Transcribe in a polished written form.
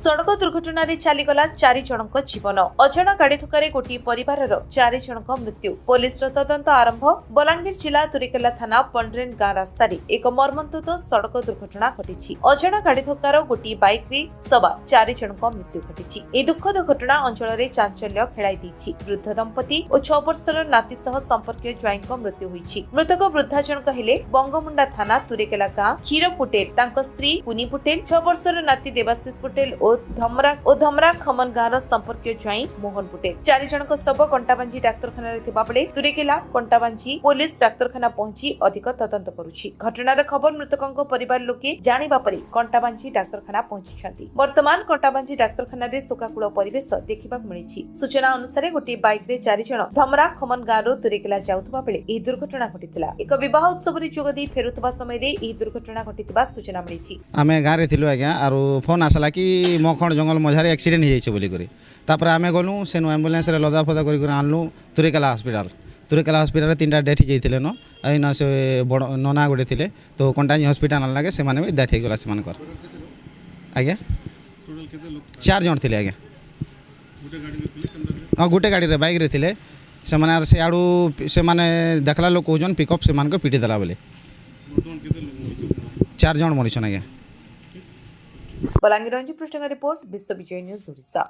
सड़क दुर्घटना चलीगला 4 जनक जीवन अजणा गाड़ी धक्का गोटे परिवार 4 जनक मृत्यु पुलिस तदंत आरंभ बलांगीर जिला तुरेकेला थाना पंड्रेन गाँ रास्ता एक मर्मन्तुद सड़क दुर्घटना घटी अजणा गाड़ी धक्कार गोटे बाइक रे सवार 4 जनक मृत्यु घटी ए दुखद घटना अंचल में चांचल्य खेलाई वृद्ध दंपति और 6 वर्षर नाती सह संपर्कीय ज्वाईं मृत्यु होईछि। मृतक वृद्धा जनक हेले बंगमुंडा थाना तुरेकेला गाँ क्षीर पुटेल तांको स्त्री पुनी पुटेल 6 वर्षर नाती देवाशीष पुटेल धमरा खमन गाँव संपर्कीय ज्वाई मोहन पुटेल 4 जनक शव कंटाबांजी डाक्तरखाना बेले तुरेकेला कंटाबांजी पुलिस डाक्तरखाना पहुंची अधिक तदंत करुछि। घटनार खबर मृतकों परिवार लोके जानिबा परे कंटाबांजी डाक्तरखाना पहुंची वर्तमान कंटाबांजी डाक्तरखाना रे शोकाकूल परिवेश देखा मिली। सूचना अनुसार गोटे बाइक रे 4 जन धमरा खमन गाँव तुरेकेला जाउथबा बेले एही दुर्घटना घटितिला। एक विवाह उत्सव रे जोगदी फेरुथबा समय रे एही दुर्घटना घटितिबा सूचना मिली। आमे गाँव रे थिलु आज्ञा आरो फोन आसला कि मखण जंगल मझारे एक्सीडेंट हो जाइए बोलिक आम गलु से एम्बुलेंस लदा फदा कर आनलु तुरेकेला हस्पिटाल 3टा डेथ हो जाते न अना से बड़ नना गोटे थे तो कंटाजी हस्पिटाल लगे से डेथ हो गला से आज्ञा 4 जन थे आज्ञा हाँ गोटे गाड़ी बाइक रे थे से आड़ू से देखला लोक कहन पिकअप से पिटी देला बोले 4 जन मरीछन आज्ञा। बलांगीर पृष्ठ रिपोर्ट विश्व विजय न्यूज ओडिशा।